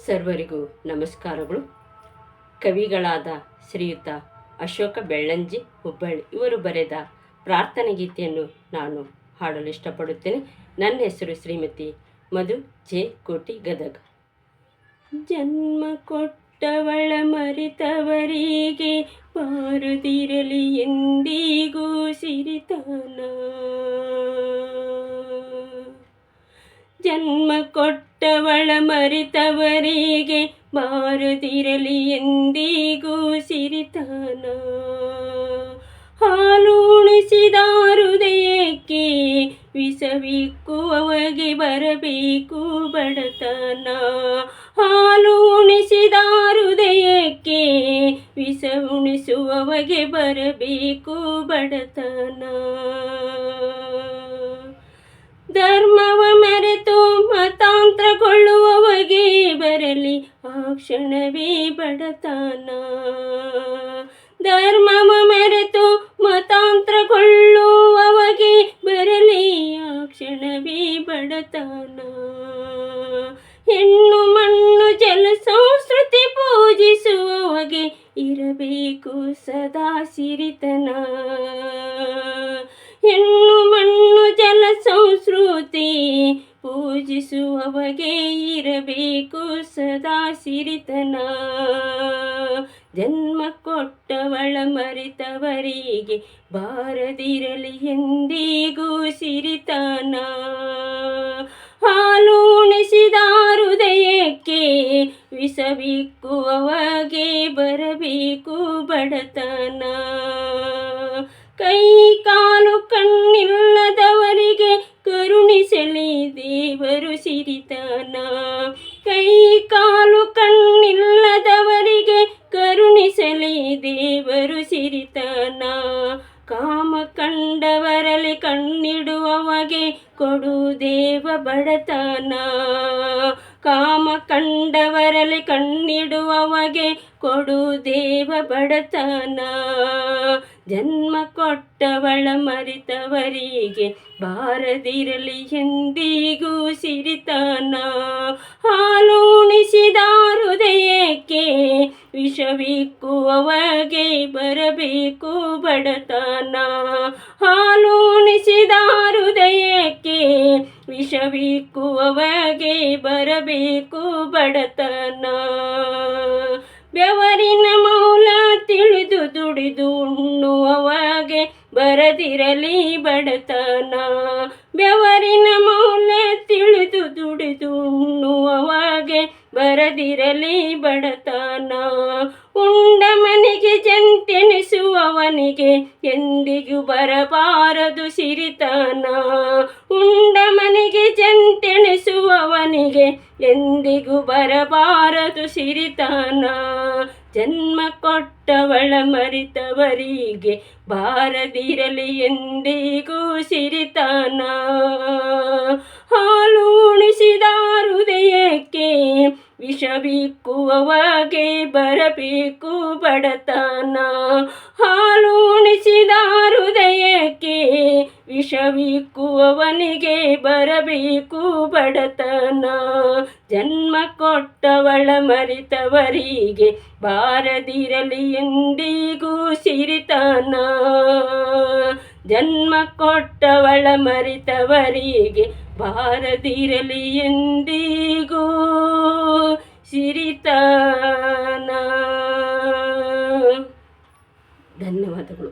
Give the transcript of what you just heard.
ಸರ್ವರಿಗೂ ನಮಸ್ಕಾರಗಳು. ಕವಿಗಳಾದ ಶ್ರೀಯುತ ಅಶೋಕ ಬೆಳ್ಳಂಜಿ ಹುಬ್ಬಳ್ಳಿ ಇವರು ಬರೆದ ಪ್ರಾರ್ಥನೆ ಗೀತೆಯನ್ನು ನಾನು ಹಾಡಲು ಇಷ್ಟಪಡುತ್ತೇನೆ. ನನ್ನ ಹೆಸರು ಶ್ರೀಮತಿ ಮಧು ಜೆ ಕೋಟಿ ಗದಗ. ಜನ್ಮ ಕೊಟ್ಟವಳ ಮರೆತವರಿಗೆ ಬಾರದಿರಲಿ ಎಂದಿಗೂ ಸಿರಿತನ. ಜನ್ಮ ಕೊಟ್ಟವಳ ಮರೆತವರಿಗೆ ಬಾರದಿರಲಿ ಎಂದಿಗೂ ಸಿರಿತನ. ಹಾಲು ಉಣಿಸಿದ ಹೃದಯಕ್ಕೆ ವಿಷವಿಕ್ಕುವವಗೆ ಬರಬೇಕು ಬಡತನ. ಹಾಲು ಉಣಿಸಿದ ಹೃದಯಕ್ಕೆ ವಿಷ ಉಣಿಸುವವಗೆ ಬರಬೇಕು ಬಡತನ. ಧರ್ಮವ ಮೆರೆತು ಮತಾಂತರಗೊಳ್ಳುವವಗೆ ಬರಲಿ ಆ ಕ್ಷಣವೇ ಬಡತನ. ಧರ್ಮವ ಮೆರೆತು ಮತಾಂತರಗೊಳ್ಳುವವಗೆ ಬರಲಿ ಆ ಕ್ಷಣವೇ ಬಡತನ. ಹೆಣ್ಣು ಮಣ್ಣು ಜಲ ಸಂಸ್ಕೃತಿ ಪೂಜಿಸುವವಗೆ ಇರಬೇಕು ಸದಾ ಸಿರಿತನ. ಹೆಣ್ಣು ಮಣ್ಣು ಜಲ ಸಂಸ್ಕೃತಿ ಪೂಜಿಸುವವಗೆ ಇರಬೇಕು ಸದಾ ಸಿರಿತನ. ಜನ್ಮ ಕೊಟ್ಟವಳ ಮರೆತವರಿಗೆ ಬಾರದಿರಲಿ ಎಂದಿಗೂ ಸಿರಿತನ. ಹಾಲು ಉಣಿಸಿದ ಹೃದಯಕ್ಕೆ ವಿಷವಿಕ್ಕುವವಗೆ ಬರಬೇಕು ಬಡತನ. ಕೈ ಕಾಲು ಕಣ್ಣಿಲ್ಲದವರಿಗೆ ಕರುಣಿಸಲಿ ದೇವರು ಸಿರಿತನ. ಕೈ ಕಾಲು ಕಣ್ಣಿಲ್ಲದವರಿಗೆ ಕರುಣಿಸಲಿ ದೇವರು ಸಿರಿತನ. ಕಾಮ ಕಂಡವರಲ್ಲಿ ಕಣ್ಣಿಡುವವಗೆ ಕೊಡು ದೇವ ಬಡತನ. ಕಾಮ ಕಂಡವರಲ್ಲಿ ಕಣ್ಣಿಡುವವಗೆ ಕೊಡು ದೇವ ಬಡತನ. ಜನ್ಮ ಕೊಟ್ಟವಳ ಮರೆತವರಿಗೆ ಬಾರದಿರಲಿ ಎಂದಿಗೂ ಸಿರಿತನ. ಹಾಲು ಉಣಿಸಿದ ಹೃದಯಕ್ಕೆ ವಿಷವಿಕ್ಕುವವಗೆ ಬರಬೇಕು ಬಡತನ. ಹಾಲು ಉಣಿಸಿದ ಹೃದಯಕ್ಕೆ ವಿಷವಿಕ್ಕುವವಗೆ ಬರಬೇಕು ಬಡತನ. ಬೆವರಿನ ಮೌಲ ತಿಳಿದು ದುಡಿದು ಉಣ್ಣುವವಗೆ ಬರದಿರಲಿ ಬಡತನ. ಬೆವರಿನ ಮೌಲ ತಿಳಿದು ದುಡಿದು ಉಣ್ಣುವವಗೆ ಬರದಿರಲಿ ಬಡತನ. ಉಂಡ ಮನೆಗೆ ಜಂತೆಣಿಸುವವನಿಗೆ ಎಂದಿಗೂ ಬರಬಾರದು ಸಿರಿತನ. ಉಂಡ ಮನೆಗೆ ಜಂತೆಣಿಸುವವನಿಗೆ ಎಂದಿಗೂ ಬರಬಾರದು ಸಿರಿತನ. ಜನ್ಮ ಕೊಟ್ಟವಳ ಮರೆತವರಿಗೆ ಬಾರದಿರಲಿ ಎಂದಿಗೂ ಸಿರಿತನ. ಹಾಲು ಉಣಿಸಿದ ಹೃದಯಕ್ಕೆ ವಿಷವಿಕ್ಕುವವಗೆ ಬರಬೇಕು ಬಡತನ. ಹಾಲು ಉಣಿಸಿದ ಹೃದಯಕ್ಕೆ ವಿಷವಿಕ್ಕುವವನಿಗೆ ಬರಬೇಕು ಬಡತನ. ಜನ್ಮ ಕೊಟ್ಟವಳ ಮರೆತವರಿಗೆ ಬಾರದಿರಲಿ ಎಂದಿಗೂ ಸಿರಿತನ. ಜನ್ಮ ಕೊಟ್ಟವಳ ಮರೆತವರಿಗೆ ಬಾರದಿರಲಿ ಎಂದಿಗೂ ಸಿರಿತನ. ಧನ್ಯವಾದಗಳು.